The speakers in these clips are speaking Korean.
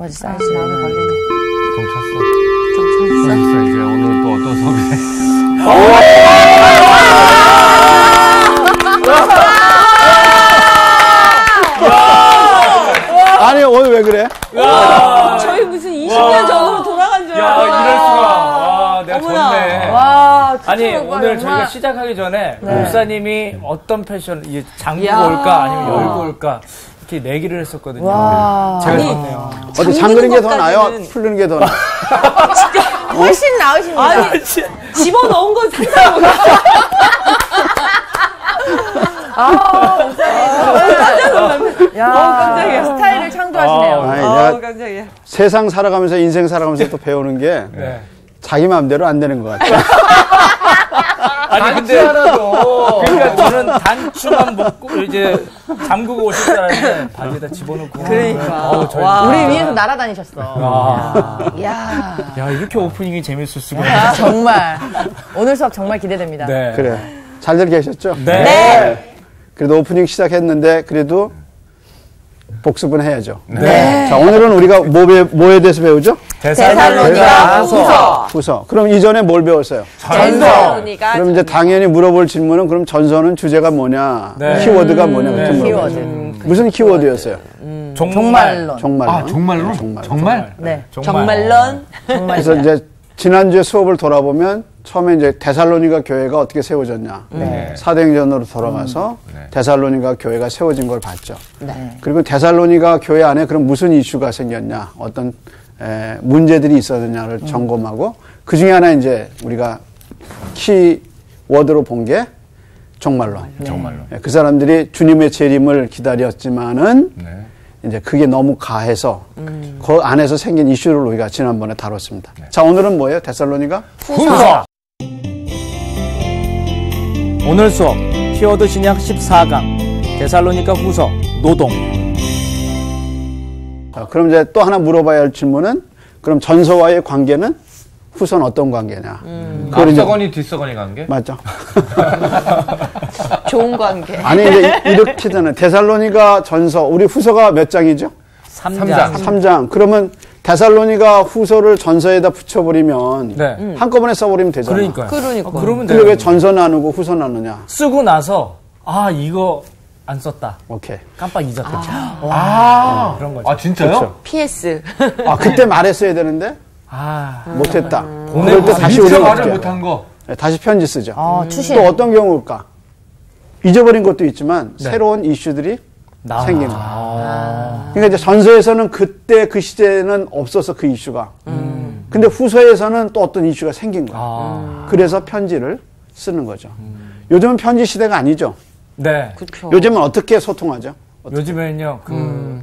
맞아, 사이즈 마음에 걸리네. 좀 찼어. 좀 찼어? 이제 오늘 또 어떤 소리. 아니, 오늘 왜 그래? 저희 무슨 20년 전으로 돌아간 줄 알았어. 야, 이럴 수가. 와, 내가 어머나. 좋네. 와, 아니, 오빠 오늘 정말. 저희가 시작하기 전에 목사님이 어떤 패션, 잠그고 야. 올까 아니면 열고 올까 이렇게 내기를 했었거든요. 와. 제가 아니, 졌네요. 어디 잠그는 게 더 나아요? 것까지는. 풀리는 게 더 나아요? 훨씬 나으십니다. 아니, 집어넣은 건 상상을 못했어. 깜짝 놀랐네. 야, 깜짝이야. 스타일을 창조하시네요. 아니, 내가 깜짝이야. 세상 살아가면서 인생 살아가면서 또 배우는 게 네. 자기 마음대로 안 되는 것 같아요. 아니, 근데 하나도. 그러니까 저는 단추만 먹고 이제 잠그고 오실 줄 알았는데 바지에다 집어넣고. 그러니까. 저희 우리 위에서 날아다니셨어. 야, 이렇게 오프닝이 재밌을 수가. 아, 정말. 오늘 수업 정말 기대됩니다. 네. 그래. 잘들 계셨죠? 네. 그래도 오프닝 시작했는데 그래도 복습은 해야죠. 네. 자, 오늘은 우리가 뭐에 대해서 배우죠? 데살로니가 후서. 후서. 그럼 이전에 뭘 배웠어요? 데살로니가 그럼 이제 당연히 물어볼 질문은 그럼 전서는 주제가 뭐냐? 네. 키워드가 뭐냐? 그렇게 네. 물어보죠. 키워드. 무슨 키워드였어요? 정말론. 정말. 아, 정말로? 정말? 네. 정말. 정말론. 그래서 이제 지난주에 수업을 돌아보면 처음에 이제 데살로니가 교회가 어떻게 세워졌냐. 사도행전으로 돌아가서 데살로니가 교회가 세워진 걸 봤죠. 네. 그리고 데살로니가 교회 안에 그럼 무슨 이슈가 생겼냐, 어떤 문제들이 있었느냐를 점검하고 그 중에 하나 이제 우리가 키워드로 본 게 정말론. 정말로. 그 사람들이 주님의 재림을 기다렸지만은 네. 이제 그게 너무 가해서 그 안에서 생긴 이슈를 우리가 지난번에 다뤘습니다. 자, 오늘은 뭐예요? 데살로니가 후서. 오늘 수업 키워드 신약 14강 데살로니가 후서 노동. 자, 그럼 이제 또 하나 물어봐야 할 질문은 그럼 전서와의 관계는 후서는 어떤 관계냐? 그걸 이제 앞서거니 뒤서거니 관계? 맞죠? 좋은 관계. 아니 이제 이렇게 되는 데살로니가 전서 우리 후서가 몇 장이죠? 3장. 3장. 그러면 데살로니가 후서를 전서에다 붙여버리면 네. 한꺼번에 써버리면 되잖아. 그러니까요. 그러니까. 그러면 근데 돼요. 왜 전서 나누고 후서 나누냐? 쓰고 나서 이거 안 썼다. 오케이. 깜빡 잊었다. 그런 거죠. 아, 진짜요? 그렇죠. PS. 그때 말했어야 되는데 못했다. 그럴 때 다시 미처 우리가 말을 어떻게 해요? 못한 거. 네, 다시 편지 쓰죠. 추신. 또 어떤 경우일까? 잊어버린 것도 있지만 새로운 이슈들이 생긴 거야. 그러니까 이제 전서에서는 그때 그 시대에는 없어서 그 이슈가. 근데 후서에서는 또 어떤 이슈가 생긴 거야. 그래서 편지를 쓰는 거죠. 요즘은 편지 시대가 아니죠. 네. 그렇죠. 요즘은 어떻게 소통하죠? 요즘에는요,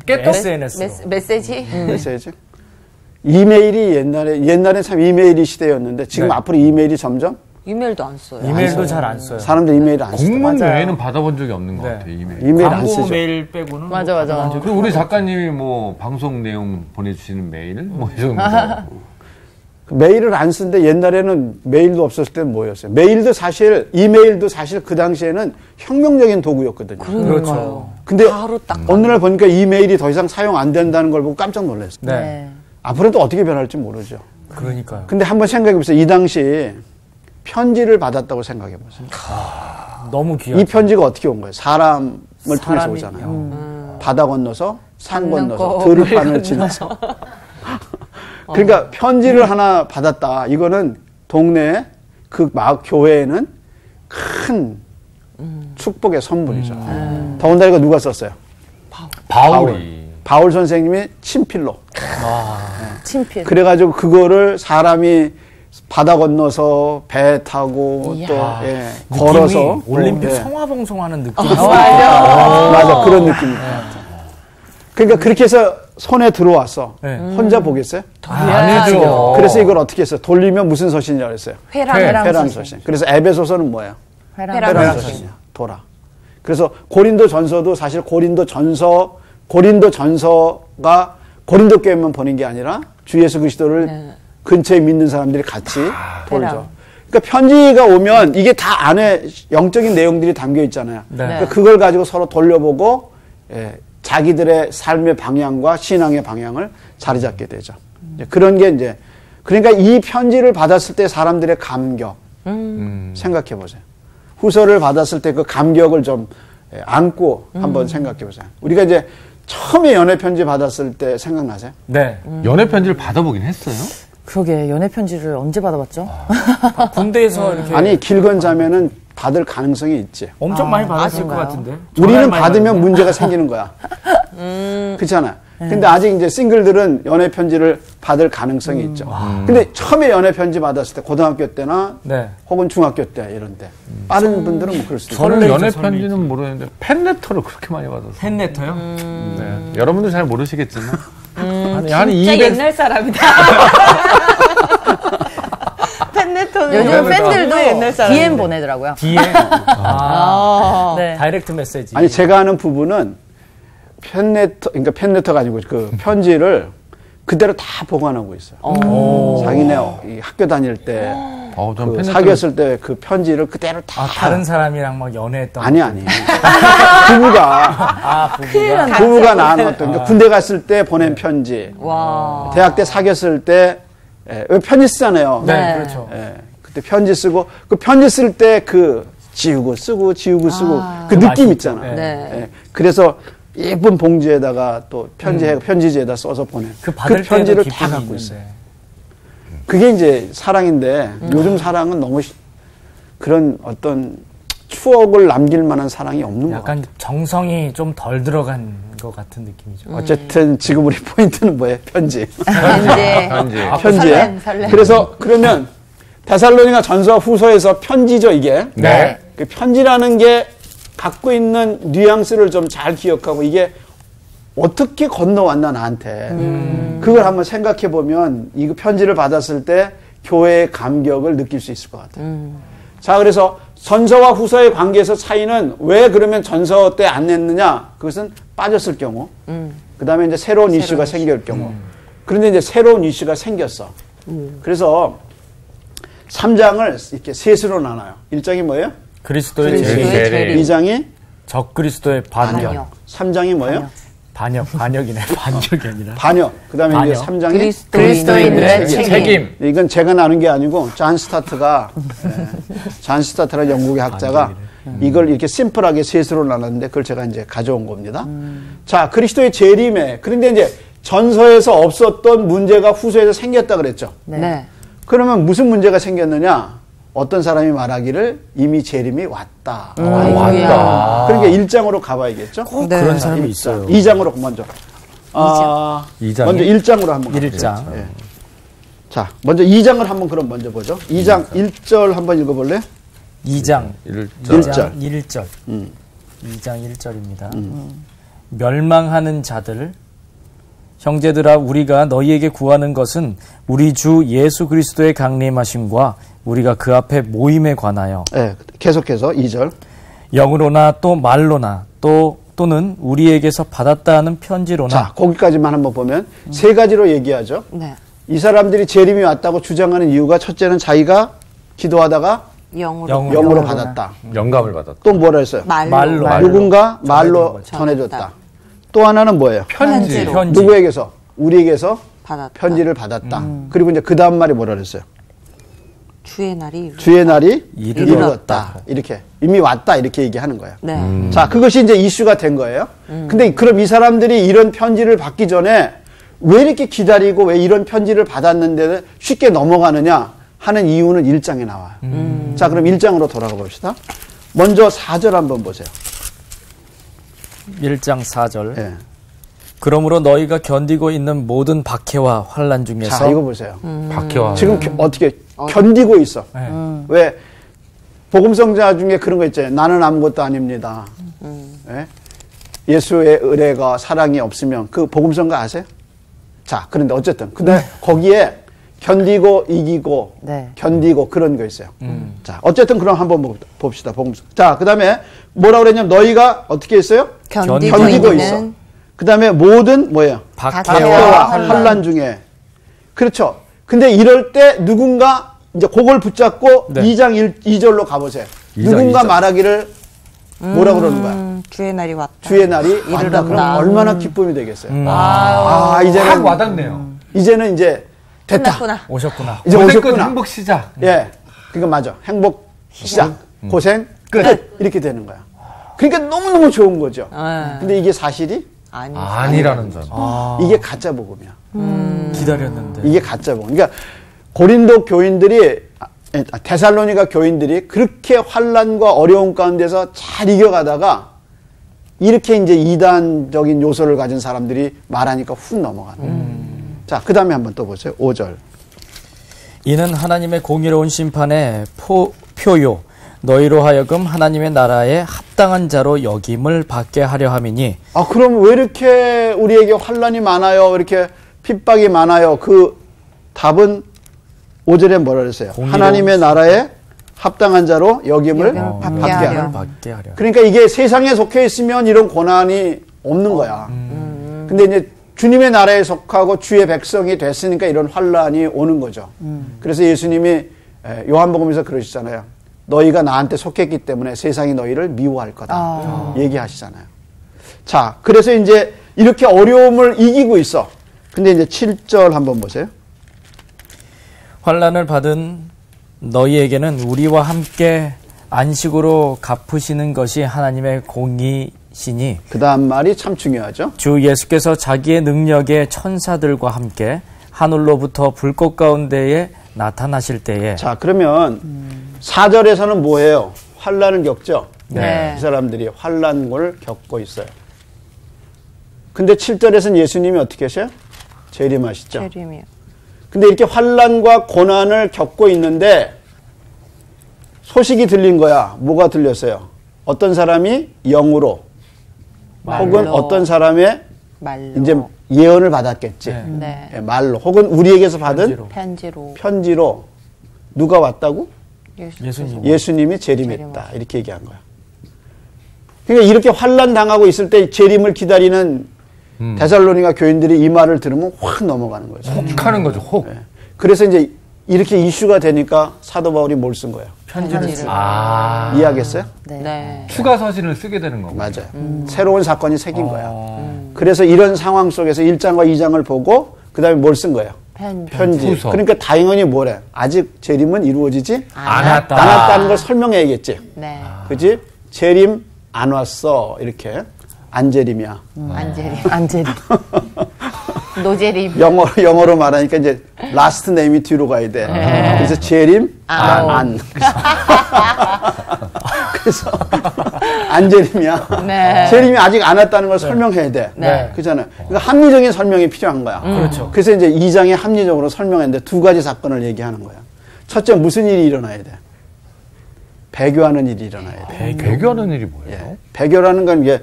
SNS로. 메시지? 메시지? 이메일이 옛날에 참 이메일이 시대였는데 지금 네. 앞으로 이메일이 점점 이메일도 안 써요. 이메일도 잘 안 써요. 사람들 이메일 안 쓰죠. 공문 외에는 받아본 적이 없는 것 네. 같아요, 이메일. 이메일 안 광고 쓰죠. 메일 빼고는. 맞아. 그리고 우리 작가님이 뭐 방송 내용 보내주시는 메일 뭐 이 정도. 메일을 안 쓰는데 옛날에는 메일도 없었을 때는 뭐였어요? 이메일도 사실 그 당시에는 혁명적인 도구였거든요. 그렇죠. 근데 바로 딱. 어느 날 보니까 이메일이 더 이상 사용 안 된다는 걸 보고 깜짝 놀랐어요. 네. 앞으로도 어떻게 변할지 모르죠. 그러니까요. 근데 한번 생각해 보세요. 이 당시 편지를 받았다고 생각해 보세요. 너무 귀하죠. 이 편지가 어떻게 온 거예요? 사람을 통해서 사람이, 오잖아요. 바다 건너서 산 산 건너서 넘고 들판을 물 지나서. 그러니까 편지를 하나 받았다. 이거는 동네 그 교회에는 큰 축복의 선물이죠. 더군다나 이거 누가 썼어요? 바울이. 바울 선생님이 친필로. 친필. 그래가지고 그거를 사람이 바다 건너서 배 타고 이야. 또 걸어서 올림픽 또, 성화봉송하는 느낌. 맞아 그런 느낌이에요. 그러니까 그렇게 해서 손에 들어왔어. 네. 혼자 보겠어요? 아니죠. 그래서 이걸 어떻게 했어요? 돌리면 무슨 서신이라고 그랬어요? 회람 서신. 그래서 에베소서는 뭐예요? 회람 서신이야. 돌아. 그래서 고린도 전서도 사실 고린도 전서가 고린도 교회만 보낸 게 아니라 주 예수 그리스도를 근처에 믿는 사람들이 같이 돌죠. 그러니까 편지가 오면 이게 다 안에 영적인 내용들이 담겨 있잖아요. 네. 그러니까 그걸 가지고 서로 돌려보고 자기들의 삶의 방향과 신앙의 방향을 자리 잡게 되죠. 그런 게 이제 그러니까 이 편지를 받았을 때 사람들의 감격 생각해 보세요. 후서를 받았을 때 그 감격을 좀 안고 한번 생각해 보세요. 우리가 이제 처음에 연애 편지 받았을 때 생각나세요? 네. 연애 편지를 받아보긴 했어요? 그러게 연애 편지를 언제 받아봤죠? 군대에서 이렇게 아니 길건 자매는 받을 가능성이 있지. 엄청 많이 받았을 것 그런가요? 같은데. 우리는 전화를 많이 받으면 받았는데. 문제가 생기는 거야. 그렇잖아. 근데 아직 이제 싱글들은 연애 편지를 받을 가능성이 있죠. 근데 처음에 연애 편지 받았을 때 고등학교 때나 네. 혹은 중학교 때 이런 때 빠른 분들은 뭐 그럴 수도 있고. 저는 설레이죠, 연애 설레이죠. 편지는 모르는데 팬레터를 그렇게 많이 받았어요. 팬레터요? 네. 여러분도 잘 모르시겠지만 한 진짜 200. 옛날 사람이다. 팬레터는 요즘 옛날 팬들도 사람인데. DM 보내더라고요. DM. 아, 네. 다이렉트 메시지. 아니 제가 아는 부부는 팬레터 그러니까 팬레터가 아니고 그 편지를 그대로 다 보관하고 있어요. 자기네 이 학교 다닐 때 전 그 팬레터를- 사귀었을 때 그 편지를 그대로 다 다른 사람이랑 막 연애했던. 아니 부부가 부부가 나눴던 그러니까 군대 갔을 때 보낸 편지, 와. 대학 때 사귀었을 때 왜 편지 쓰잖아요. 네, 네. 그렇죠. 그때 편지 쓰고 그 편지 쓸 때 그 지우고 쓰고 쓰고 그 느낌 맛이 있잖아. 있죠. 네. 그래서 예쁜 봉지에다가 또 편지지에다 써서 보낸 그 받을 편지를 때도 다 기쁨이 갖고 있어요. 있는데. 그게 이제 사랑인데 요즘 사랑은 너무 그런 어떤 추억을 남길 만한 사랑이 없는 것 같아요. 약간 정성이 좀 덜 들어간 것 같은 느낌이죠. 어쨌든 지금 우리 포인트는 뭐예요? 편지. 이제 편지에. 설렘. 그래서 그러면 데살로니가 전서 후서에서 편지죠, 이게. 네. 그 편지라는 게 갖고 있는 뉘앙스를 좀 잘 기억하고 이게 어떻게 건너왔나 나한테. 그걸 한번 생각해 보면 이 편지를 받았을 때 교회의 감격을 느낄 수 있을 것 같아요. 자, 그래서 전서와 후서의 관계에서 차이는 왜 그러면 전서 때 안 냈느냐? 그것은 빠졌을 경우. 그 다음에 이제 새로운 이슈가 생길 경우. 그런데 이제 새로운 이슈가 생겼어. 그래서 3장을 이렇게 셋으로 나눠요. 1장이 뭐예요? 그리스도의 그리스도의 재림. 재림. 2장이 적그리스도의 반역. 반역. 3장이 뭐예요? 반역이네. 반역이 아니라. 반역. 그 다음에 이제 반역. 3장이 그리스도인들의 책임. 이건 제가 나눈 게 아니고 잔 스타트가 잔 스타트라는 영국의 학자가 이걸 이렇게 심플하게 셋으로 나눴는데 그걸 제가 이제 가져온 겁니다. 자, 그리스도의 재림에 그런데 이제 전서에서 없었던 문제가 후서에서 생겼다 그랬죠. 네. 그러면 무슨 문제가 생겼느냐? 어떤 사람이 말하기를 이미 재림이 왔다. 왔다. 그러니까 1장으로 가봐야겠죠. 꼭 네. 그런 사람이 있어요. 2장으로 먼저. 이장이? 먼저 1장으로 한번 가보죠. 1장. 예. 자, 먼저 2장을 한번 그럼 먼저 보죠. 2장 1절 한번 읽어볼래요? 2장. 1절. 1절. 2장 1절입니다. 멸망하는 자들 형제들아 우리가 너희에게 구하는 것은 우리 주 예수 그리스도의 강림하심과 우리가 그 앞에 모임에 관하여 예, 계속해서 2절. 영으로나 또 말로나 또는 우리에게서 받았다 하는 편지로나 자, 거기까지만 한번 보면 세 가지로 얘기하죠. 네. 이 사람들이 재림이 왔다고 주장하는 이유가 첫째는 자기가 기도하다가 영으로 받았다. 영감을 받았다. 또 뭐라 했어요? 말로. 누군가 말로 전해줬다. 전해줬다. 또 하나는 뭐예요? 편지. 누구에게서? 우리에게서 받았다. 편지를 받았다. 그리고 이제 그 다음 말이 뭐라 그랬어요? 주의 날이 주의 날이 이르렀다. 이르렀다. 이렇게 이미 왔다 이렇게 얘기하는 거예요. 네. 자, 그것이 이제 이슈가 된 거예요. 근데 그럼 이 사람들이 이런 편지를 받기 전에 왜 이렇게 기다리고 왜 이런 편지를 받았는데 쉽게 넘어가느냐 하는 이유는 1장에 나와요. 자, 그럼 1장으로 돌아가 봅시다. 먼저 4절 한번 보세요. 1장 4절 예. 그러므로 너희가 견디고 있는 모든 박해와 환난 중에서 자, 이거 보세요. 박해와 지금 어떻게 견디고 있어. 네. 왜? 복음성자 중에 그런 거 있잖아요. 나는 아무것도 아닙니다. 예? 예수의 은혜가 사랑이 없으면 그 복음성가 아세요? 자, 그런데 어쨌든. 근데 거기에 견디고 이기고 네. 견디고 그런 거 있어요. 자, 어쨌든 그럼 한번 봅시다. 복음성. 자, 그 다음에 뭐라 그랬냐면 너희가 어떻게 했어요? 견디고 견디고 있는 있어. 그 다음에 모든 뭐예요? 박해와 박해와 환난. 환난 중에. 그렇죠. 근데 이럴 때 누군가 이제 그걸 붙잡고 네. 2장 2절로 가보세요. 2장 누군가 2절. 말하기를 뭐라 그러는 거야? 주의 날이 왔다. 주의 날이 왔다. 그럼 얼마나 기쁨이 되겠어요. 이제는 확 와닿네요. 이제는 이제 됐다. 끝났구나. 오셨구나. 이제 고생 끝 오셨구나. 행복 시작. 예, 그거 맞아. 행복 시작, 고생 끝 이렇게 되는 거야. 그러니까 너무 너무 좋은 거죠. 근데 이게 사실이 아니라는 점. 이게 가짜 복음이야. 기다렸는데. 이게 가짜 복음. 그러니까 고린도 교인들이 데살로니가 교인들이 그렇게 환난과 어려움 가운데서 잘 이겨가다가 이렇게 이제 이단적인 요소를 가진 사람들이 말하니까 훅 넘어가는. 자, 그 다음에 한번 또 보세요. 5절. 이는 하나님의 공의로운 심판의 표요 너희로 하여금 하나님의 나라에 합당한 자로 여김을 받게 하려 함이니. 그럼 왜 이렇게 우리에게 환난이 많아요? 이렇게 핍박이 많아요? 그 답은 5절에 뭐라 그랬어요? 하나님의 나라에 합당한 자로 여김을 받게 하려. 그러니까 이게 세상에 속해 있으면 이런 고난이 없는 거야. 근데 이제 주님의 나라에 속하고 주의 백성이 됐으니까 이런 환난이 오는 거죠. 그래서 예수님이 요한복음에서 그러시잖아요. 너희가 나한테 속했기 때문에 세상이 너희를 미워할 거다. 얘기하시잖아요. 자, 그래서 이제 이렇게 어려움을 이기고 있어. 근데 이제 7절 한번 보세요. 환난을 받은 너희에게는 우리와 함께 안식으로 갚으시는 것이 하나님의 공의시니. 그 다음 말이 참 중요하죠. 주 예수께서 자기의 능력의 천사들과 함께 하늘로부터 불꽃 가운데에 나타나실 때에. 자, 그러면 4절에서는 뭐예요? 환난을 겪죠. 네. 이 사람들이 환난을 겪고 있어요. 근데 7절에서는 예수님이 어떻게 하셔요? 재림하시죠. 재림이요. 근데 이렇게 환난과 고난을 겪고 있는데 소식이 들린 거야. 뭐가 들렸어요? 어떤 사람이 영으로 혹은 어떤 사람의 말로. 이제 예언을 받았겠지. 네. 예, 말로 혹은 우리에게서 받은 편지로. 누가 왔다고? 예수님. 예수님이 재림했다. 이렇게 얘기한 거야. 그러니까 이렇게 환난 당하고 있을 때 재림을 기다리는 데살로니가 교인들이 이 말을 들으면 확 넘어가는 거죠. 혹하는 거죠. 혹. 네. 그래서 이제 이렇게 이슈가 되니까 사도 바울이 뭘 쓴 거예요? 편지를. 이해하겠어요? 네. 추가 서신을 쓰게 되는 거고. 맞아요. 새로운 사건이 생긴 거야. 그래서 이런 상황 속에서 1장과 2장을 보고 그 다음에 뭘 쓴 거예요? 편지. 후서. 그러니까 당연히 뭐래? 아직 재림은 이루어지지 않았다. 않았다는 걸 설명해야겠지. 네. 그지? 재림 안 왔어. 이렇게. 안재림이야. 안재림. 노재림. 영어로 말하니까 이제 라스트 네임이 뒤로 가야 돼. 그래서 재림 안. 그래서 안재림이야. 네. 재림이 아직 안 왔다는 걸 설명해야 돼. 네. 그렇잖아요. 그러니까 합리적인 설명이 필요한 거야. 그렇죠. 그래서 이제 2장에 합리적으로 설명했는데 두 가지 사건을 얘기하는 거야. 첫째, 무슨 일이 일어나야 돼? 배교하는 일이 일어나야 돼. 배교하는 일이 뭐예요? 예. 배교라는 건 이게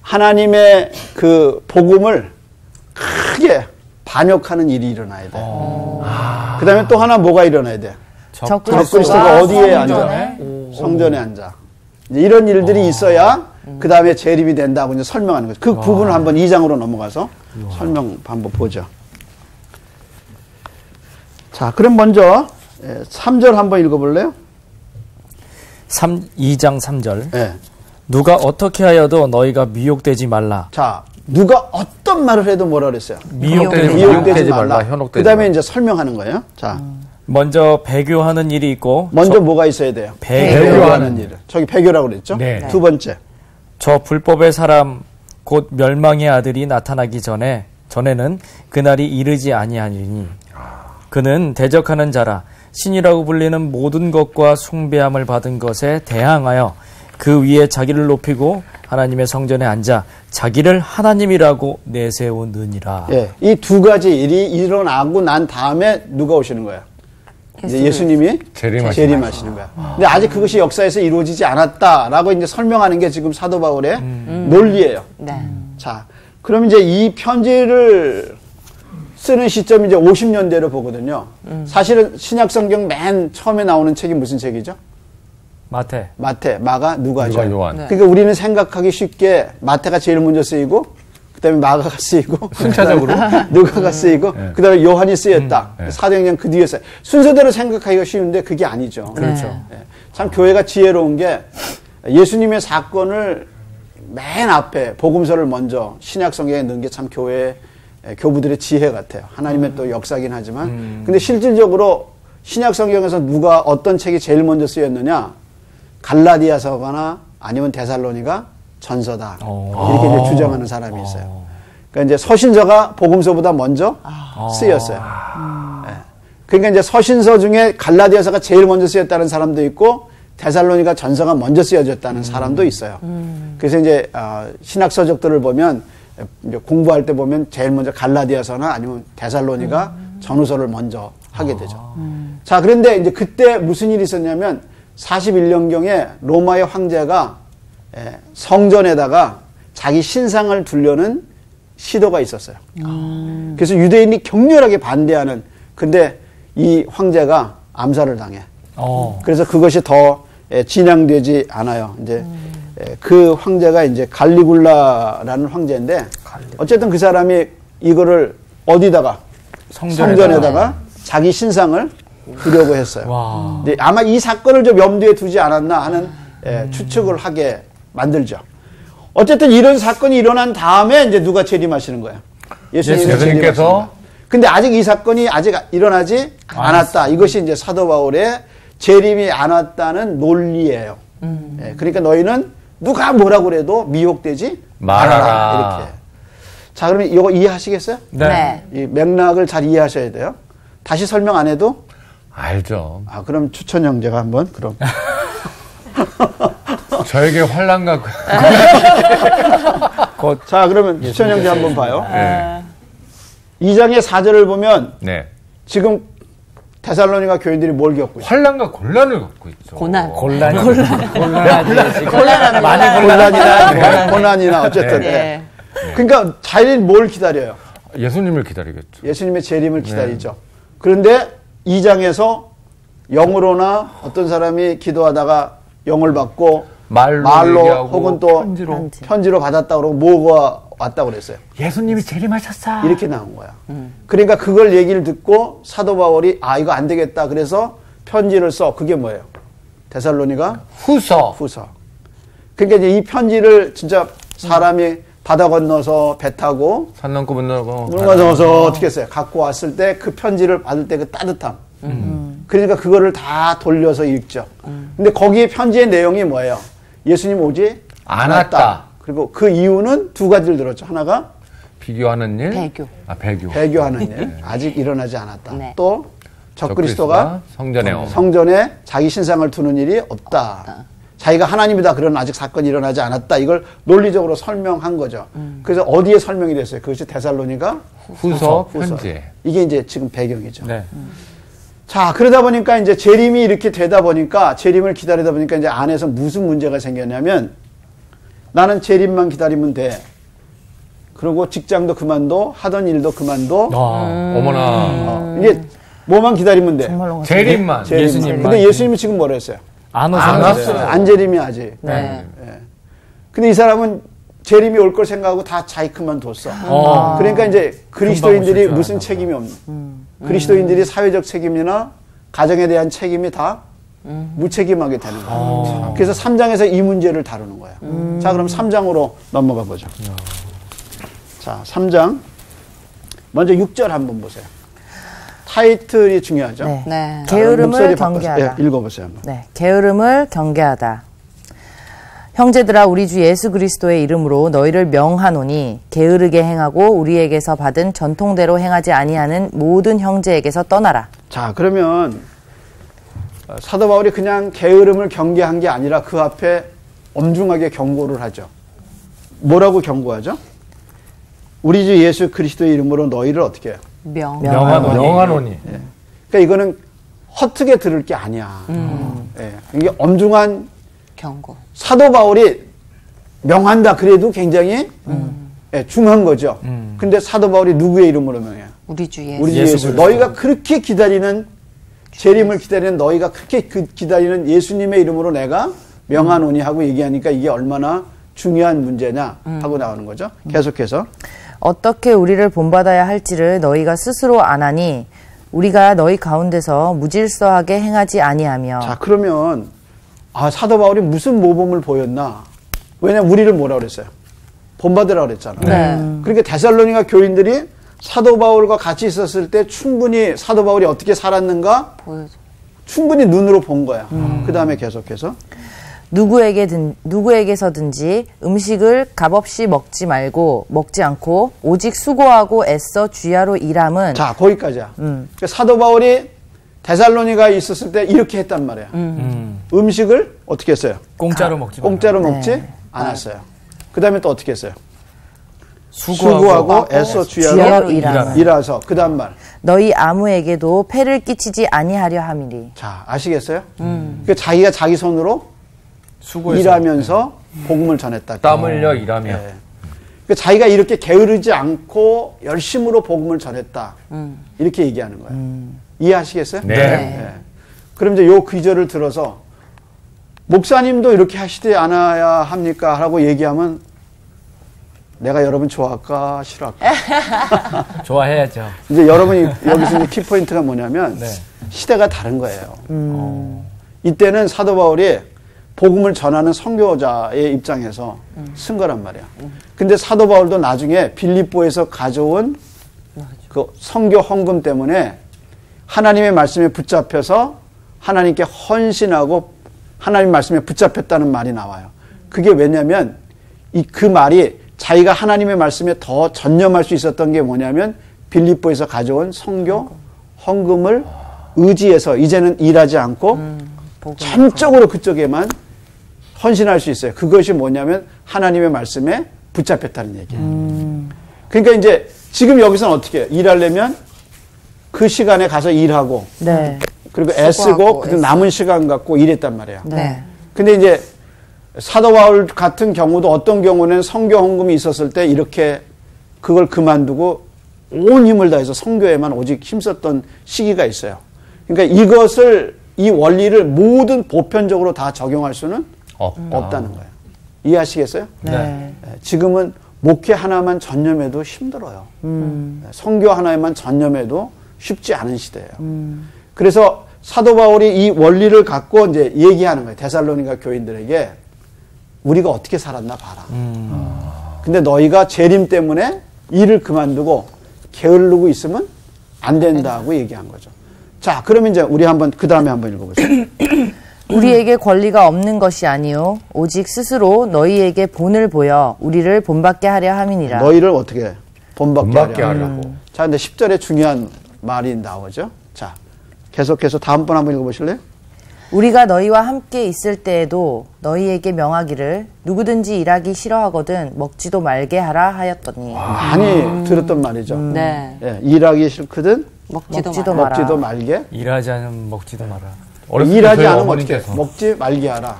하나님의 그 복음을 크게 반역하는 일이 일어나야 돼. 그 다음에 또 하나 뭐가 일어나야 돼? 적그리스도가 어디에 앉아? 성전에 앉아. 이제 이런 일들이 있어야 그 다음에 재림이 된다고 이제 설명하는 거죠. 그 부분을 한번 2장으로 넘어가서 설명 한번 보죠. 자, 그럼 먼저 3절 한번 읽어볼래요? 2장 3절. 네. 누가 어떻게 하여도 너희가 미혹되지 말라. 자, 누가 어떤 말을 해도 뭐라 그랬어요? 미혹되지 말라. 현혹되지 그 다음에 말라. 이제 설명하는 거예요. 자, 먼저 배교하는 일이 있고. 먼저 뭐가 있어야 돼요? 배교하는 일. 저기 배교라고 그랬죠? 네. 두 번째. 저 불법의 사람 곧 멸망의 아들이 나타나기 전에는 그날이 이르지 아니하니니 그는 대적하는 자라 신이라고 불리는 모든 것과 숭배함을 받은 것에 대항하여 그 위에 자기를 높이고 하나님의 성전에 앉아 자기를 하나님이라고 내세우느니라. 예, 이 두 가지 일이 일어나고 난 다음에 누가 오시는 거야? 이제 예수님이 재림하시는 거야. 근데 아직 그것이 역사에서 이루어지지 않았다라고 이제 설명하는 게 지금 사도 바울의 논리예요. 네. 자, 그럼 이제 이 편지를 쓰는 시점이 이제 50년대로 보거든요. 사실은 신약 성경 맨 처음에 나오는 책이 무슨 책이죠? 마태, 마가, 누가죠. 요한. 네. 그러니까 우리는 생각하기 쉽게 마태가 제일 먼저 쓰이고 그다음에 마가가 쓰이고 순차적으로 누가가 쓰이고 네. 그다음에 요한이 쓰였다. 네. 사도행전 그 뒤에 써요. 순서대로 생각하기가 쉬운데 그게 아니죠. 그렇죠. 네. 참 교회가 지혜로운 게 예수님의 사건을 맨 앞에 복음서를 먼저 신약 성경에 넣은 게 참 교회 교부들의 지혜 같아요. 하나님의 또 역사긴 하지만 근데 실질적으로 신약 성경에서 누가 어떤 책이 제일 먼저 쓰였느냐? 갈라디아서거나 아니면 데살로니가 전서다. 이렇게 이제 주장하는 사람이 있어요. 그러니까 이제 서신서가 복음서보다 먼저 쓰였어요. 네. 그러니까 이제 서신서 중에 갈라디아서가 제일 먼저 쓰였다는 사람도 있고 데살로니가 전서가 먼저 쓰여졌다는 사람도 있어요. 그래서 이제 신학 서적들을 보면 이제 공부할 때 보면 제일 먼저 갈라디아서나 아니면 데살로니가 전후서를 먼저 하게 되죠. 자, 그런데 이제 그때 무슨 일이 있었냐면 41년경에 로마의 황제가 성전에다가 자기 신상을 두려는 시도가 있었어요. 그래서 유대인이 격렬하게 반대하는, 근데 이 황제가 암살을 당해. 그래서 그것이 더 진행되지 않아요. 이제 그 황제가 이제 갈리굴라라는 황제인데 어쨌든 그 사람이 이거를 어디다가 성전에다가 자기 신상을 두려고 했어요. 근데 아마 이 사건을 좀 염두에 두지 않았나 하는 추측을 하게 만들죠. 어쨌든 이런 사건이 일어난 다음에 이제 누가 재림하시는 거예요? 예수님께서. 근데 아직 이 사건이 아직 일어나지 않았다. 이것이 이제 사도 바울의 재림이 안 왔다는 논리예요. 그러니까 너희는 누가 뭐라고 그래도 미혹되지 말아라. 이렇게. 자, 그러면 이거 이해하시겠어요? 네. 이 맥락을 잘 이해하셔야 돼요. 다시 설명 안 해도 알죠. 그럼 추천 형제가 한번 그럼. 저에게 환란과 자, 그러면 추천 형제 한번 봐요. 네. 2장의 4절을 보면 네. 지금 데살로니가 교인들이 뭘 겪고 있어요? 환란과 곤란을 겪고 있죠. 곤란하는 많이 곤란이나 어쨌든. 네. 그러니까 자기들이 뭘 기다려요? 예수님을 기다리겠죠. 예수님의 재림을 기다리죠. 그런데 2장에서 영으로나 어떤 사람이 기도하다가 영을 받고 말로 혹은 또 편지로 받았다 그러고 뭐가 왔다고 그랬어요. 예수님이 재림하셨어. 이렇게 나온 거야. 그러니까 그걸 얘기를 듣고 사도 바울이 이거 안 되겠다. 그래서 편지를 써. 그게 뭐예요? 데살로니가 후서. 그러니까 이제 이 편지를 진짜 사람이 바다 건너서 배 타고 산 넘고 문 넘고 물 건너서 어떻게 했어요? 갖고 왔을 때 그 편지를 받을 때 그 따뜻함. 그러니까 그거를 다 돌려서 읽죠. 근데 거기에 편지의 내용이 뭐예요? 예수님 오지 않았다. 그리고 그 이유는 두 가지를 들었죠. 하나가 비교하는 일, 배교. 배교하는 일, 아직 일어나지 않았다. 네. 또 적그리스도가 성전에 자기 신상을 두는 일이 없다. 자기가 하나님이다. 그런 아직 사건이 일어나지 않았다. 이걸 논리적으로 설명한 거죠. 그래서 어디에 설명이 됐어요? 그것이 데살로니가 후서 편지. 이게 이제 지금 배경이죠. 네. 자, 그러다 보니까 이제 재림이 이렇게 되다 보니까 재림을 기다리다 보니까 이제 안에서 무슨 문제가 생겼냐면 나는 재림만 기다리면 돼. 그리고 직장도 그만둬, 하던 일도 그만둬. 어머나. 이게 뭐만 기다리면 돼? 재림만. 예수님만. 근데 예수님이 지금 뭐라 했어요? 안 오셨어요. 안 재림이 아직. 네. 근데 이 사람은 재림이 올 걸 생각하고 다 자기 그만 뒀어. 그러니까 이제 그리스도인들이 무슨 책임이 없는. 그리스도인들이 사회적 책임이나 가정에 대한 책임이 다 무책임하게 되는 거예요. 그래서 3장에서 이 문제를 다루는 거예요. 자, 그럼 3장으로 넘어가 보죠. 자, 3장. 먼저 6절 한번 보세요. 타이틀이 중요하죠. 네. 네. 게으름을 경계하다. 네, 읽어보세요. 한번. 네, 게으름을 경계하다. 형제들아 우리 주 예수 그리스도의 이름으로 너희를 명하노니 게으르게 행하고 우리에게서 받은 전통대로 행하지 아니하는 모든 형제에게서 떠나라. 자, 그러면 사도 바울이 그냥 게으름을 경계한 게 아니라 그 앞에 엄중하게 경고를 하죠. 뭐라고 경고하죠? 우리 주 예수 그리스도의 이름으로 너희를 어떻게 해요? 명하노니. 예. 그러니까 이거는 허투게 들을 게 아니야. 예. 이게 엄중한 경고. 사도 바울이 명한다 그래도 굉장히 예, 중한 거죠. 근데 사도 바울이 누구의 이름으로 명해요? 우리 주 예수. 우리 주 예수. 너희가 그렇게 기다리는 재림을 기다리는 너희가 그렇게 기다리는 예수님의 이름으로 내가 명하노니 하고 얘기하니까 이게 얼마나 중요한 문제냐 하고 나오는 거죠. 계속해서 어떻게 우리를 본받아야 할지를 너희가 스스로 아나니 우리가 너희 가운데서 무질서하게 행하지 아니하며. 자, 그러면 아, 사도 바울이 무슨 모범을 보였나? 왜냐면 우리를 뭐라 그랬어요? 본받으라 그랬잖아. 네. 그러니까 데살로니가 교인들이 사도 바울과 같이 있었을 때 충분히 사도 바울이 어떻게 살았는가? 보여줘. 충분히 눈으로 본 거야. 그 다음에 계속해서. 누구에게서든지 음식을 값없이 먹지 않고 오직 수고하고 애써 주야로 일함은 자, 거기까지야. 그러니까 사도 바울이 데살로니가 있었을 때 이렇게 했단 말이야. 음식을 어떻게 했어요? 공짜로 먹지 말라. 공짜로 먹지 않았어요. 그 다음에 또 어떻게 했어요? 수고하고 수고하고 애써 주야로 일하서. 그 다음 말. 너희 아무에게도 폐를 끼치지 아니하려 함이리. 자, 아시겠어요? 그러니까 자기가 자기 손으로 수고해서. 일하면서 복음을 전했다. 땀 흘려 일하며. 네. 그러니까 자기가 이렇게 게으르지 않고 열심으로 복음을 전했다. 이렇게 얘기하는 거예요. 이해하시겠어요? 네. 네. 그럼 이제 요 귀절을 들어서 목사님도 이렇게 하시지 않아야 합니까? 라고 얘기하면 내가 여러분 좋아할까 싫어할까? 좋아해야죠. 이제 여러분이 여기서 이제 키포인트가 뭐냐면 네. 시대가 다른 거예요. 이때는 사도 바울이 복음을 전하는 선교자의 입장에서 쓴 거란 말이야. 근데 사도 바울도 나중에 빌립보에서 가져온 그 선교 헌금 때문에 하나님의 말씀에 붙잡혀서 하나님께 헌신하고 하나님 말씀에 붙잡혔다는 말이 나와요. 그게 왜냐면 그 말이 자기가 하나님의 말씀에 더 전념할 수 있었던 게 뭐냐면 빌립보에서 가져온 선교 헌금을 의지해서 이제는 일하지 않고 전적으로 그쪽에만 헌신할 수 있어요. 그것이 뭐냐면 하나님의 말씀에 붙잡혔다는 얘기예요. 그러니까 이제 지금 여기서는 어떻게 해요? 일하려면 그 시간에 가서 일하고 네. 그리고 애쓰고 그 남은 시간 갖고 일했단 말이에요. 네. 근데 이제 사도 바울 같은 경우도 어떤 경우는 선교 헌금이 있었을 때 이렇게 그걸 그만두고 온 힘을 다해서 선교에만 오직 힘썼던 시기가 있어요. 그러니까 이 원리를 모든 보편적으로 다 적용할 수는 없다는 거예요. 이해하시겠어요? 네. 지금은 목회 하나만 전념해도 힘들어요. 선교 하나에만 전념해도 쉽지 않은 시대예요. 그래서 사도 바울이 이 원리를 갖고 이제 얘기하는 거예요. 데살로니가 교인들에게 우리가 어떻게 살았나 봐라. 근데 너희가 재림 때문에 일을 그만두고 게으르고 있으면 안 된다고 얘기한 거죠. 자, 그러면 이제 우리 그 다음에 한번 읽어보세요. 우리에게 권리가 없는 것이 아니요 오직 스스로 너희에게 본을 보여 우리를 본받게 하려 함이니라. 너희를 어떻게 본받게 하려고. 자, 근데 10절에 중요한 말이 나오죠. 자, 계속해서 다음 번 한번 읽어보실래요? 우리가 너희와 함께 있을 때에도 너희에게 명하기를 누구든지 일하기 싫어하거든 먹지도 말게 하라 하였더니. 많이 들었던 말이죠. 네. 예, 일하기 싫거든 먹지도 먹지도 말게. 일하지 않으면 먹지도 마라. 일하지 않으면 어떻게 해? 먹지 말게 하라.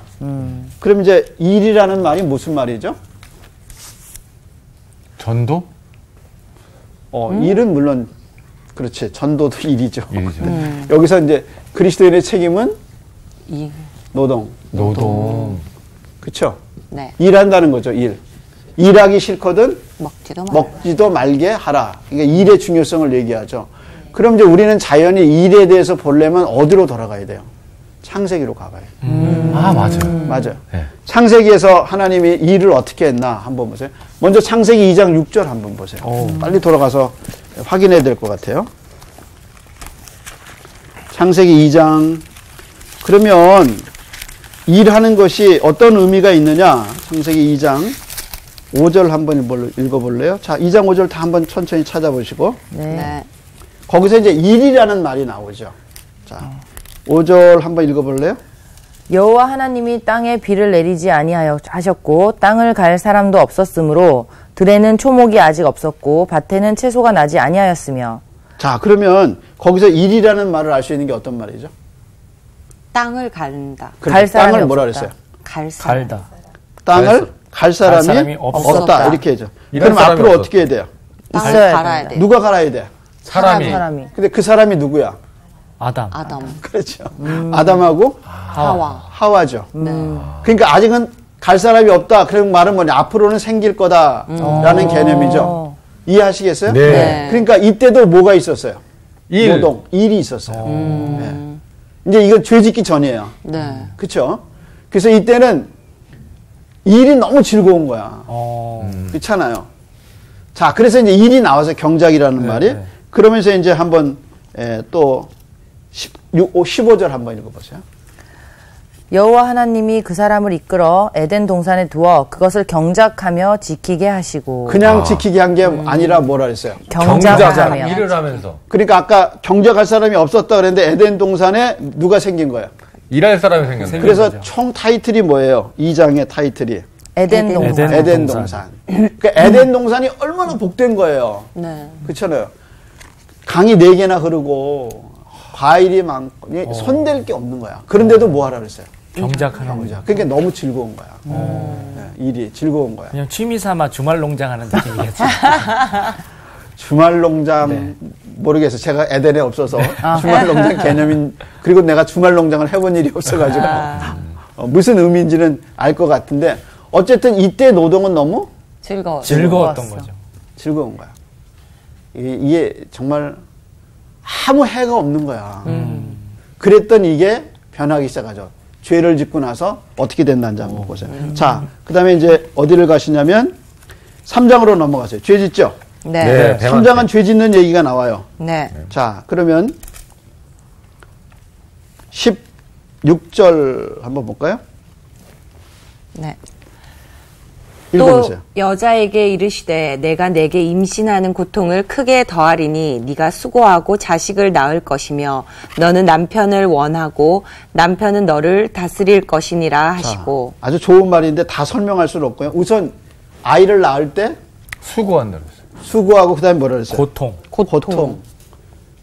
그럼 이제 일이라는 말이 무슨 말이죠? 전도? 일은 물론 그렇지. 전도도 일이죠. 여기서 이제 그리스도인의 책임은 노동. 그렇죠? 네. 일한다는 거죠. 일하기 싫거든 먹지도 말게 하라. 그러니까 일의 중요성을 얘기하죠. 그럼 이제 우리는 자연히 일에 대해서 보려면 어디로 돌아가야 돼요? 창세기로 가봐요. 맞아요. 맞아요. 네. 창세기에서 하나님이 일을 어떻게 했나 한번 보세요. 먼저 창세기 2장 6절 한번 보세요. 빨리 돌아가서 확인해야 될 것 같아요. 창세기 2장. 그러면 일하는 것이 어떤 의미가 있느냐? 창세기 2장 5절 한번 읽어볼래요? 자, 2장 5절 다 한번 천천히 찾아보시고. 네. 거기서 이제 일이라는 말이 나오죠. 자, 5절 한번 읽어볼래요? 여호와 하나님이 땅에 비를 내리지 아니하셨고 땅을 갈 사람도 없었으므로 들에는 초목이 아직 없었고 밭에는 채소가 나지 아니하였으며. 자, 그러면 거기서 일이라는 말을 알 수 있는 게 어떤 말이죠? 땅을 간다. 갈 사람이 땅을 뭐라 없었다. 그랬어요? 갈 사람. 갈다. 땅을 갈 사람이 없었다. 이렇게 해죠. 그럼 앞으로 어떻게 해야 돼요? 땅을 갈아야 돼. 누가 갈아야 돼? 사람이. 근데 그 사람이 누구야? 아담. 그렇죠. 아담하고 하와. 하와죠. 네. 그러니까 아직은 갈 사람이 없다. 그런 말은 뭐냐? 앞으로는 생길 거다라는 개념이죠. 이해하시겠어요? 네. 그러니까 이때도 뭐가 있었어요? 일. 노동, 일이 있었어요. 네. 이제 이건 죄 짓기 전이에요. 네. 그렇죠? 그래서 이때는 일이 너무 즐거운 거야. 그렇잖아요. 자, 그래서 이제 일이 나와서 경작이라는 말이 그러면서 이제 한번 또 15절 한번 읽어보세요. 여호와 하나님이 그 사람을 이끌어 에덴 동산에 두어 그것을 경작하며 지키게 하시고 그냥 지키게 한 게 아니라 뭐라 그랬어요? 경작하며 일을 하면서. 그러니까 아까 경작할 사람이 없었다 그랬는데 에덴 동산에 누가 생긴 거야? 일할 사람이 생겼네. 그래서 총 타이틀이 뭐예요? 2장의 타이틀이 에덴 동산. 에덴 동산. 그러니까 에덴 동산이 얼마나 복된 거예요. 네. 그렇잖아요. 강이 4개나 흐르고 과일이 많고 손댈 게 없는 거야. 그런데도 뭐 하라 그랬어요? 경작하는 거죠. 그러니까 너무 즐거운 거야. 일이 즐거운 거야. 그냥 취미 삼아 주말 농장하는 느낌이겠죠. 주말 농장 모르겠어요. 제가 에덴에 없어서 주말 농장 개념인 그리고 내가 주말 농장을 해본 일이 없어가지고 무슨 의미인지는 알 것 같은데 어쨌든 이때 노동은 너무 즐거웠던 거죠. 즐거운 거야. 이게 정말 아무 해가 없는 거야. 그랬던 이게 변하기 시작하죠. 죄를 짓고 나서 어떻게 된다는지 한번 보세요. 자, 그 다음에 이제 어디를 가시냐면 3장으로 넘어가세요. 죄 짓죠? 네. 3장은 죄 짓는 얘기가 나와요. 네. 자, 그러면 16절 한번 볼까요? 네. 읽어보세요. 또 여자에게 이르시되 내가 내게 임신하는 고통을 크게 더하리니 네가 수고하고 자식을 낳을 것이며 너는 남편을 원하고 남편은 너를 다스릴 것이니라 하시고. 자, 아주 좋은 말인데 다 설명할 수는 없고요. 우선 아이를 낳을 때 수고한다 그랬어요. 수고하고 그다음에 뭐라 그랬어요? 고통.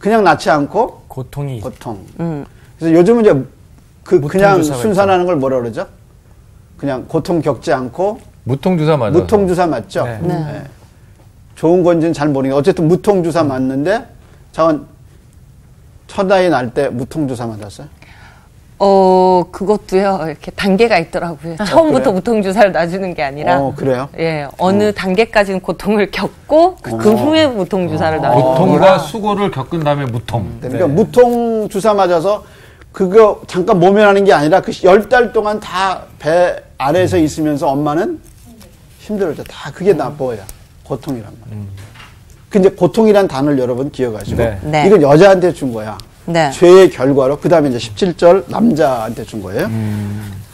그냥 낳지 않고 고통이. 고통. 그래서 요즘은 이제 그냥 무통주사가 순산하는 걸 뭐라 그러죠? 그냥 고통 겪지 않고 무통주사 맞아요. 무통주사 맞죠? 네. 네. 좋은 건지는 잘 모르겠는데 어쨌든 무통주사 맞는데 저건 첫 아이 낳을 때 무통주사 맞았어요? 그것도요, 이렇게 단계가 있더라고요. 처음부터 그래요? 무통주사를 놔주는 게 아니라. 그래요? 예, 어느 단계까지는 고통을 겪고, 그 후에 무통주사를 놔주는 고통과 수고를 겪은 다음에 무통. 그러니까 무통주사 맞아서 그거 잠깐 모면하는 게 아니라 그 10달 동안 다 배 아래에서 있으면서 엄마는 힘들었죠. 다 그게 나빠요. 고통이란 말이에요. 근데 고통이란 단어를 여러분 기억하시고 네. 이건 여자한테 준 거야. 네. 죄의 결과로 그 다음에 이제 17절 남자한테 준 거예요.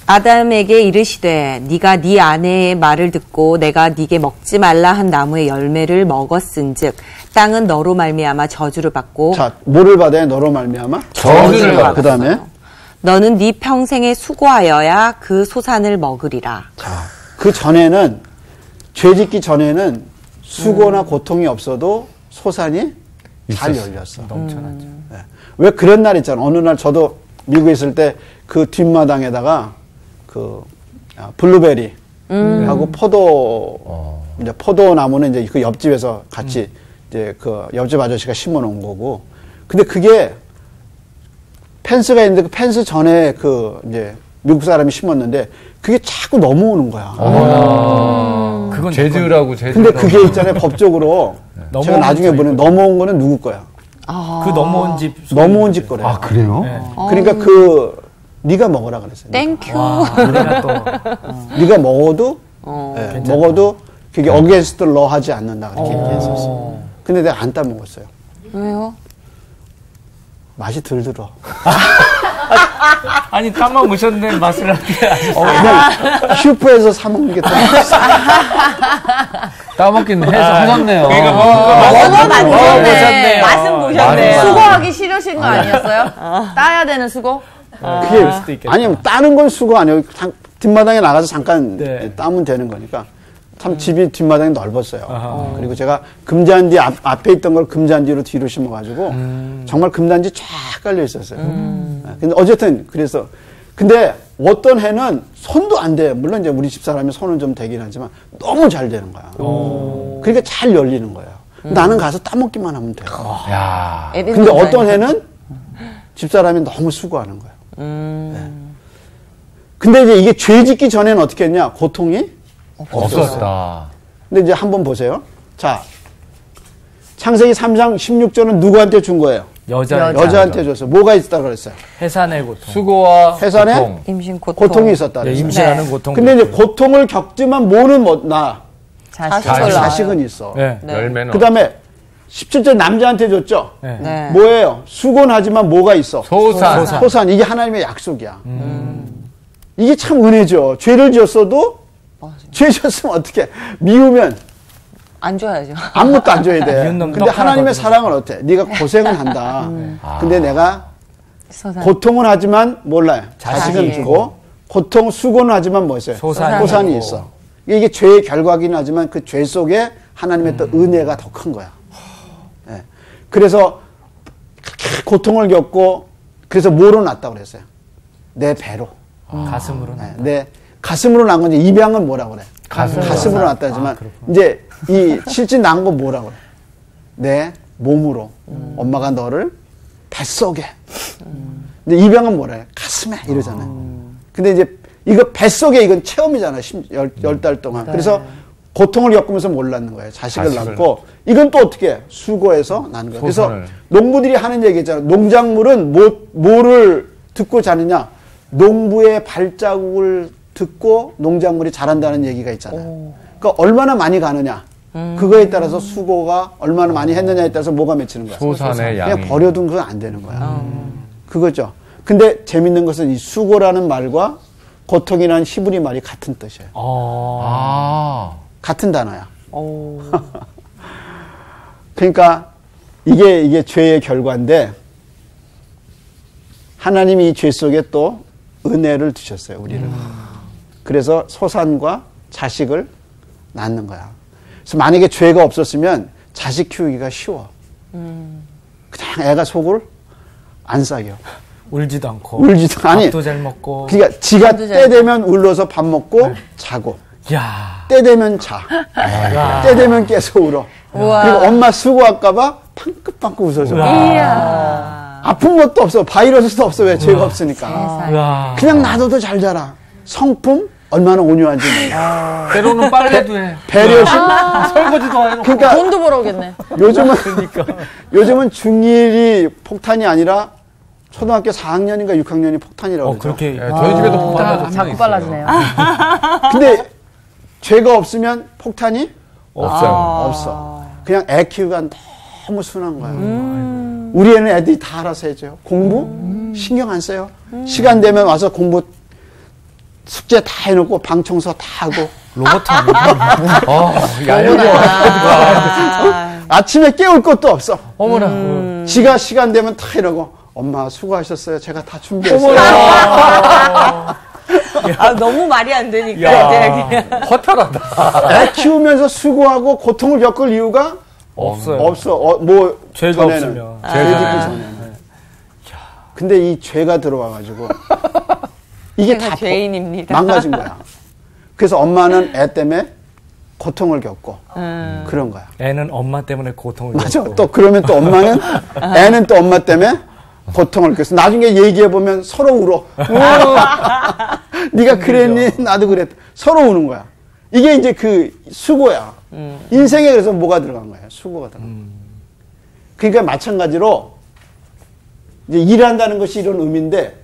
아담에게 이르시되 네가 네 아내의 말을 듣고 내가 네게 먹지 말라 한 나무의 열매를 먹었은즉 땅은 너로 말미암아 저주를 받고. 자, 뭐를 받아야 너로 말미암아? 저주를 받았어요. 그 다음에 너는 네 평생에 수고하여야 그 소산을 먹으리라. 자, 그 전에는 죄 짓기 전에는 수고나 고통이 없어도 소산이 잘 열렸어. 넘쳐났죠. 네. 왜 그런 날 있잖아. 어느 날 저도 미국에 있을 때 그 뒷마당에다가 블루베리 하고 이제 포도나무는 이제 그 옆집에서 같이 이제 그 옆집 아저씨가 심어 놓은 거고. 근데 그게 펜스가 있는데 그 펜스 전에 이제 미국 사람이 심었는데 그게 자꾸 넘어오는 거야. 그건 제주라고. 근데 그게 있잖아요. 법적으로 제가 나중에 보면 넘어온 거는 누구 거야? 그 넘어온 집. 넘어온 집 거래요. 아, 그래요? 네. 그러니까 네가 먹으라 그랬어요. 땡큐. 우리가 또 네가 먹어도 먹어도 그게 against the law 하지 않는다 그렇게 얘기했었어. 근데 내가 안 따먹었어요. 왜요? 맛이 덜 들어. 아니 땀만 무셨는데 맛을 어떻게 아셨어요? 그냥 슈퍼에서 사 먹는 게 더 맛있어. 따먹긴 하셨네요. 먹어만 안 보셨네요. 맛은 보셨네요. 맛은 수고하기 싫으신 거 아니었어요? 따야 되는 수고? 그럴 수도 있겠다. 아니면 따는 건 수고 아니에요. 뒷마당에 나가서 잠깐 네. 따면 되는 거니까. 참 집이 뒷마당이 넓었어요. 그리고 제가 금잔디 앞에 있던 걸 금잔디로 뒤로 심어가지고 정말 금잔디 쫙 깔려 있었어요. 근데 어쨌든 그래서 근데 어떤 해는 손도 안 돼. 물론 이제 우리 집사람이 손은 좀 되긴 하지만 너무 잘 되는 거야. 그러니까 잘 열리는 거예요. 나는 가서 따먹기만 하면 돼요. 야. 근데 어떤 해는 집사람이 너무 수고하는 거예요. 네. 근데 이제 이게 죄 짓기 전에는 어떻게 했냐? 고통이 없었다. 근데 이제 한번 보세요. 자, 창세기 3장 16절은 누구한테 준 거예요? 여자한테 줬어요. 뭐가 있다 그랬어요? 해산의 고통. 수고와 해산의 고통. 임신 고통. 고통이 있었다 그랬어요. 임신하는 고통. 근데 이제 고통을 겪지만 뭐는 자식을 자식은 있어. 네. 열매는 그 다음에 17절 남자한테 줬죠? 네. 네. 뭐예요? 수고는 하지만 뭐가 있어? 소산. 소산. 이게 하나님의 약속이야. 이게 참 은혜죠. 죄를 지었어도 죄 지었으면 어떻게 미우면 안 줘야죠. 아무것도 안 줘야 돼. 미운 놈 근데 떡 하나 하나님의 더 사랑은 어때? 네가 고생은 한다. 근데 내가 소산. 고통은 하지만 몰라요. 자식은 자식이 주고 고통 수고는 하지만 뭐 있어요? 소산이 있어. 이게 죄의 결과긴 하지만 그 죄 속에 하나님의 또 은혜가 더 큰 거야. 네. 그래서 고통을 겪고 그래서 뭐로 났다고 그랬어요? 내 배로. 가슴으로. 네. 내 가슴으로 난 건지 입양은 뭐라고 그래? 가슴으로 났다 하지만 이제 이 실제 난 건 뭐라고 그래? 내 몸으로. 엄마가 너를 뱃속에. 근데 입양은 뭐라 해? 가슴에 이러잖아요. 근데 이제 이거 뱃속에 이건 체험이잖아요. 10달 동안. 그래서 고통을 겪으면서 몰랐는 거예요. 자식을 낳고. 이건 또 어떻게 해? 수고해서 낳는 거예요. 그래서 농부들이 하는 얘기 있잖아요. 농작물은 뭐를 듣고 자느냐? 농부의 발자국을 듣고 농작물이 자란다는 얘기가 있잖아요. 그러니까 얼마나 많이 가느냐? 그거에 따라서 수고가 얼마나 많이 했느냐에 따라서 뭐가 맺히는 거야? 소산의 양이. 그냥 버려둔 건 안 되는 거야. 그거죠. 근데 재밌는 것은 이 수고라는 말과 고통이라는 히브리 말이 같은 뜻이에요. 같은 단어야. 그러니까 이게 죄의 결과인데 하나님이 이 죄 속에 또 은혜를 두셨어요, 우리를. 그래서 소산과 자식을 낳는 거야. 그래서 만약에 죄가 없었으면 자식 키우기가 쉬워. 그냥 애가 속을 안 삭여. 울지도 않고. 아니. 밥도 잘 먹고. 그러니까 지가 때 되면 울러서 밥 먹고 자고. 야. 때 되면 자. 때 되면 깨서 울어. 우와. 그리고 엄마 수고할까봐 팡긋팡긋 웃어줘. 아픈 것도 없어. 바이러스도 없어. 왜? 죄가 없으니까. 그냥 놔둬도 잘 자라. 성품? 얼마나 온유한지 몰라. 때로는 빨래도 해. 배려심? 설거지도 해놓고. 그러니까 돈도 벌어오겠네. 요즘은 중1이 폭탄이 아니라 초등학교 4학년인가 6학년이 폭탄이라고 그러죠. 그렇게. 저희 집에도 폭탄 한명 자꾸 있어요. 빨라지네요. 근데 죄가 없으면 폭탄이 없어요. 없어. 그냥 애 키우기가 너무 순한 거야. 우리 애는 애들이 다 알아서 해줘요. 공부? 신경 안 써요. 시간 되면 와서 공부 숙제 다 해놓고 방 청소 다 하고. 로봇 아니에요? 아침에 깨울 것도 없어. 어머나. 지가 시간 되면 다 이러고 엄마 수고하셨어요. 제가 다 준비했어요. 너무 말이 안 되니까. 이제 그냥. 허탈하다. 애 키우면서 수고하고 고통을 겪을 이유가 없어요. 없어. 죄가 전에는. 없으면. 죄 짓기 전에는. 근데 이 죄가 들어와가지고 이게 다 죄인입니다. 망가진 거야. 그래서 엄마는 애 때문에 고통을 겪고 그런 거야. 애는 엄마 때문에 고통을 맞아. 겪고. 또 그러면 또 엄마는 애는 또 엄마 때문에 고통을 겪어. 나중에 얘기해 보면 서로 울어. 네가 그랬니? 나도 그랬. 서로 우는 거야. 이게 이제 그 수고야. 인생에 그래서 뭐가 들어간 거야? 수고가 들어간 거야. 그러니까 마찬가지로 이제 일한다는 것이 이런 의미인데,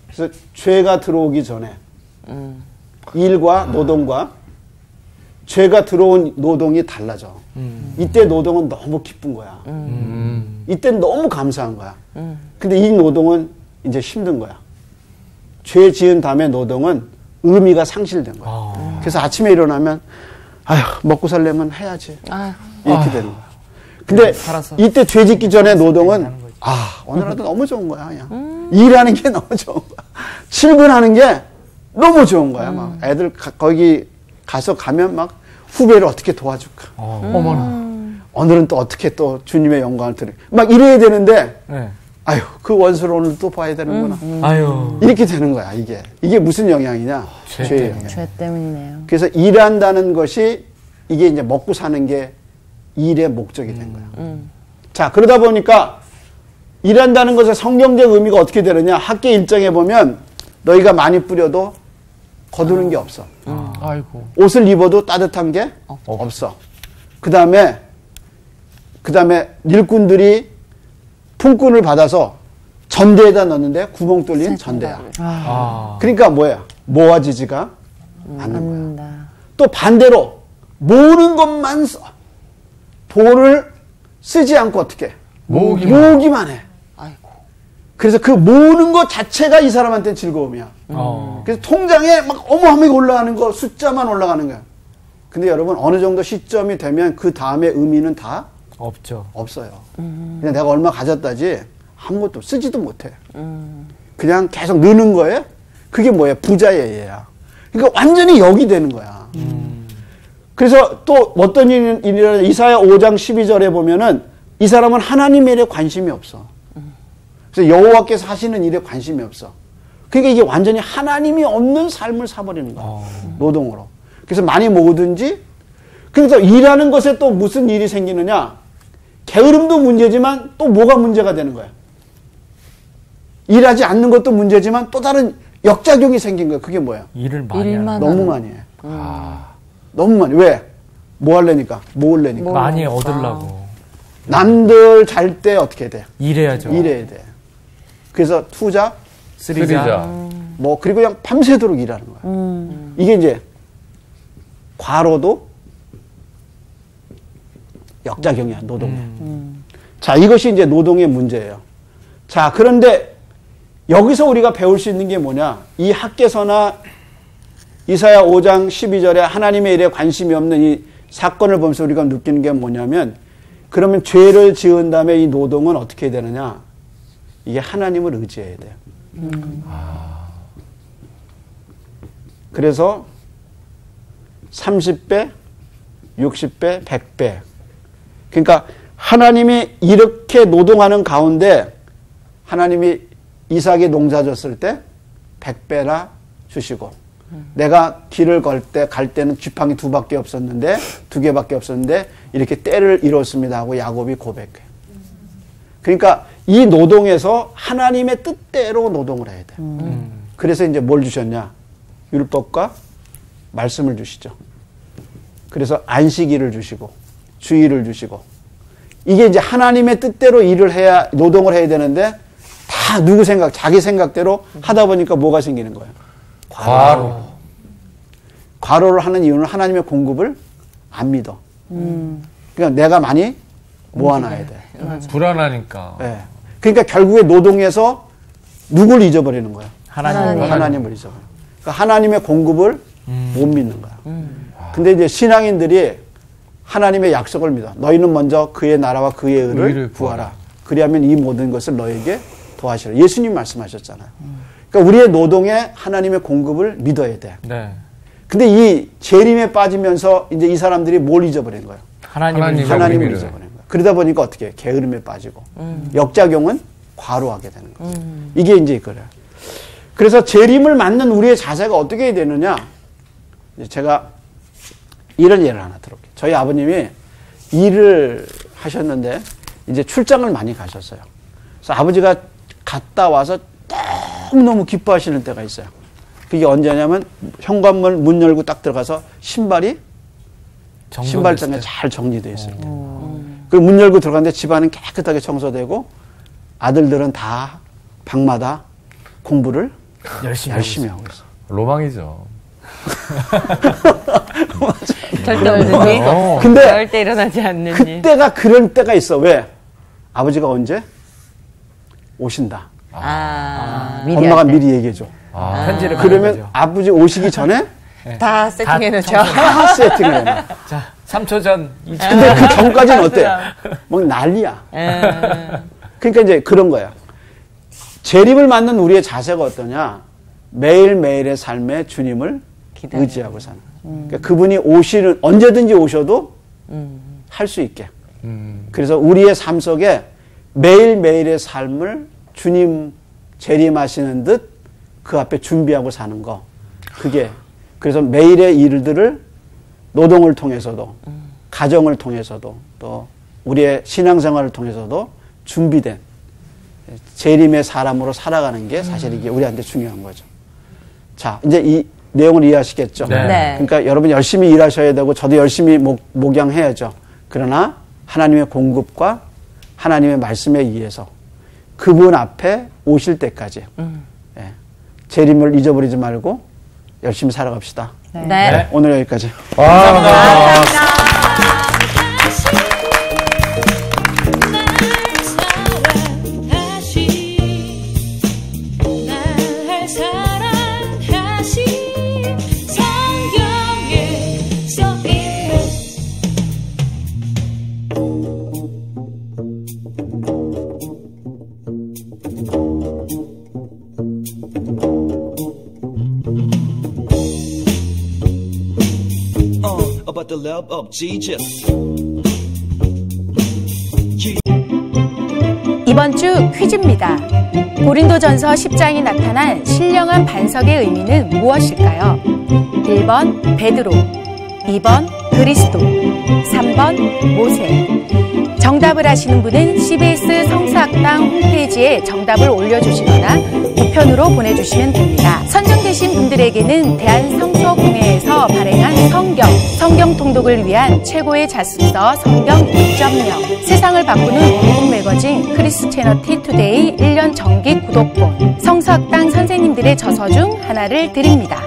그래서 죄가 들어오기 전에 일과 노동과 죄가 들어온 노동이 달라져. 이때 노동은 너무 기쁜 거야. 이때 너무 감사한 거야. 근데 이 노동은 이제 힘든 거야. 죄 지은 다음에 노동은 의미가 상실된 거야. 그래서 아침에 일어나면 아휴 먹고 살려면 해야지. 이렇게 되는 거야. 근데 이때 죄 짓기 전에 노동은 오늘 하루 너무 좋은 거야. 그냥 일하는 게 너무 좋은 거야. 출근하는 게 너무 좋은 거야. 막 애들 거기 가면 막 후배를 어떻게 도와줄까. 어머나. 오늘은 또 어떻게 또 주님의 영광을 드릴. 막 이래야 되는데 네. 아유 그 원수를 오늘 또 봐야 되는구나. 아유. 이렇게 되는 거야. 이게 무슨 영향이냐? 죄의 영향. 죄 때문이네요. 그래서 일한다는 것이 이게 이제 먹고 사는 게 일의 목적이 된 거야. 자 그러다 보니까 일한다는 것의 성경적 의미가 어떻게 되느냐? 학계 일정에 보면 너희가 많이 뿌려도 거두는 게 없어. 아이고. 옷을 입어도 따뜻한 게 없어. 그 다음에 일꾼들이 품꾼을 받아서 전대에다 넣는데 구멍 뚫린 전대야. 그러니까 뭐야? 모아지지가 않는 거야. 또 반대로 모으는 것만 써. 돈을 쓰지 않고 어떻게? 모으기만 해. 아이고. 그래서 그 모으는 것 자체가 이 사람한테는 즐거움이야. 그래서 통장에 막 어마어마하게 올라가는 거, 숫자만 올라가는 거야. 근데 여러분 어느 정도 시점이 되면 그 다음에 의미는 다 없어요. 그냥 내가 얼마 가졌다지 아무것도 쓰지도 못해. 그냥 계속 느는 거에 그게 뭐야? 부자의 예야. 그러니까 완전히 역이 되는 거야. 그래서 또 어떤 일이라 이사야 5장 12절에 보면은 이 사람은 하나님의 일에 관심이 없어. 그래서 여호와께서 하시는 일에 관심이 없어. 그러니까 이게 완전히 하나님이 없는 삶을 사버리는 거야. 노동으로. 그래서 많이 모으든지. 그래서 일하는 것에 또 무슨 일이 생기느냐. 게으름도 문제지만 또 뭐가 문제가 되는 거야. 일하지 않는 것도 문제지만 또 다른 역작용이 생긴 거야. 그게 뭐야? 일을 많이 하는 너무 많이 해. 너무 많이. 왜? 뭐 하려니까? 모으려니까. 많이 얻으려고. 남들 잘 때 어떻게 돼? 일해야죠. 일해야 돼. 그래서 투자, 쓰리자. 뭐 그리고 그냥 밤새도록 일하는 거야. 이게 이제 과로도 역작용이야. 노동이야. 자, 이것이 이제 노동의 문제예요. 자, 그런데 여기서 우리가 배울 수 있는 게 뭐냐? 이 학개서나 이사야 5장 12절에 하나님의 일에 관심이 없는 이 사건을 보면서 우리가 느끼는 게 뭐냐면, 그러면 죄를 지은 다음에 이 노동은 어떻게 해야 되느냐? 이게 하나님을 의지해야 돼요. 그래서 30배, 60배, 100배. 그러니까 하나님이 이렇게 노동하는 가운데 하나님이 이삭이 농사 졌을 때 100배나 주시고, 내가 길을 갈 때는 지팡이 2밖에 없었는데 2개밖에 없었는데 이렇게 때를 이뤘습니다 하고 야곱이 고백해. 그러니까 이 노동에서 하나님의 뜻대로 노동을 해야 돼. 그래서 이제 뭘 주셨냐? 율법과 말씀을 주시죠. 그래서 안식일을 주시고 주일을 주시고, 이게 이제 하나님의 뜻대로 일을 해야, 노동을 해야 되는데 다 누구 생각, 자기 생각대로 하다 보니까 뭐가 생기는 거예요? 과로를 하는 이유는 하나님의 공급을 안 믿어. 그러니까 내가 많이 모아놔야 돼. 불안하니까. 네. 그러니까 결국에 노동에서 누굴 잊어버리는 거야? 하나님을 잊어버려. 그러니까 하나님의 공급을 못 믿는 거야. 근데 이제 신앙인들이 하나님의 약속을 믿어. 너희는 먼저 그의 나라와 그의 의를 구하라. 그리하면 이 모든 것을 너에게 도하시라. 예수님 말씀하셨잖아요. 그러니까 우리의 노동에 하나님의 공급을 믿어야 돼. 네. 근데 이 재림에 빠지면서 이제 이 사람들이 뭘 잊어버린 거예요? 하나님을 잊어버린 거예요. 그러다 보니까 어떻게 해요? 게으름에 빠지고 역작용은 과로하게 되는 거예요. 이게 이제 그래요. 그래서 재림을 맞는 우리의 자세가 어떻게 해야 되느냐? 제가 이런 예를 하나 들어볼게요. 저희 아버님이 일을 하셨는데 이제 출장을 많이 가셨어요. 그래서 아버지가 갔다 와서 너무너무 기뻐하시는 때가 있어요. 그게 언제냐면 현관문 문 열고 딱 들어가서 신발이 신발장에 잘 정리되어 있을 때. 그리고 문 열고 들어갔는데 집안은 깨끗하게 청소되고 아들들은 다 방마다 공부를 열심히 하고 있어. 로망이죠. 절대 없는 일. 근데 절대 일어나지 않는 일. 그때가 그런 때가 있어. 왜? 아버지가 언제 오신다. 엄마가 미리 얘기해줘. 편지를 그러면 거죠. 아버지 오시기 전에 다 세팅해놓죠. 다 세팅을 해놔. 자, 3초 전. 근데 그 전까지는 어때? 막 난리야. 그러니까 이제 그런 거야. 재림을 맞는 우리의 자세가 어떠냐? 매일매일의 삶에 주님을 의지하고 사는 거야. 그러니까 그분이 언제든지 오셔도 할 수 있게. 그래서 우리의 삶 속에 매일매일의 삶을 주님 재림하시는 듯 그 앞에 준비하고 사는 거. 그래서 매일의 일들을 노동을 통해서도, 가정을 통해서도, 또 우리의 신앙생활을 통해서도 준비된 재림의 사람으로 살아가는 게 사실 이게 우리한테 중요한 거죠. 자, 이제 이 내용을 이해하시겠죠? 네. 그러니까 여러분 열심히 일하셔야 되고 저도 열심히 목양해야죠. 그러나 하나님의 공급과 하나님의 말씀에 의해서 그분 앞에 오실 때까지 예. 재림을 잊어버리지 말고 열심히 살아갑시다. 네. 네. 오늘 여기까지. 감사합니다. About the love of Jesus. 이번 주 퀴즈입니다. 고린도전서 10장에 나타난 신령한 반석의 의미는 무엇일까요? 1번 베드로, 2번 그리스도, 3번 모세. 정답을 아시는 분은 CBS 성서학당 홈페이지에 정답을 올려주시거나 우편으로 보내주시면 됩니다. 선정되신 분들에게는 대한성서공회에서 발행한 성경 통독을 위한 최고의 자습서 성경 2.0, 세상을 바꾸는 공동 매거진 크리스채너티 투데이 1년 정기 구독본, 성서학당 선생님들의 저서 중 하나를 드립니다.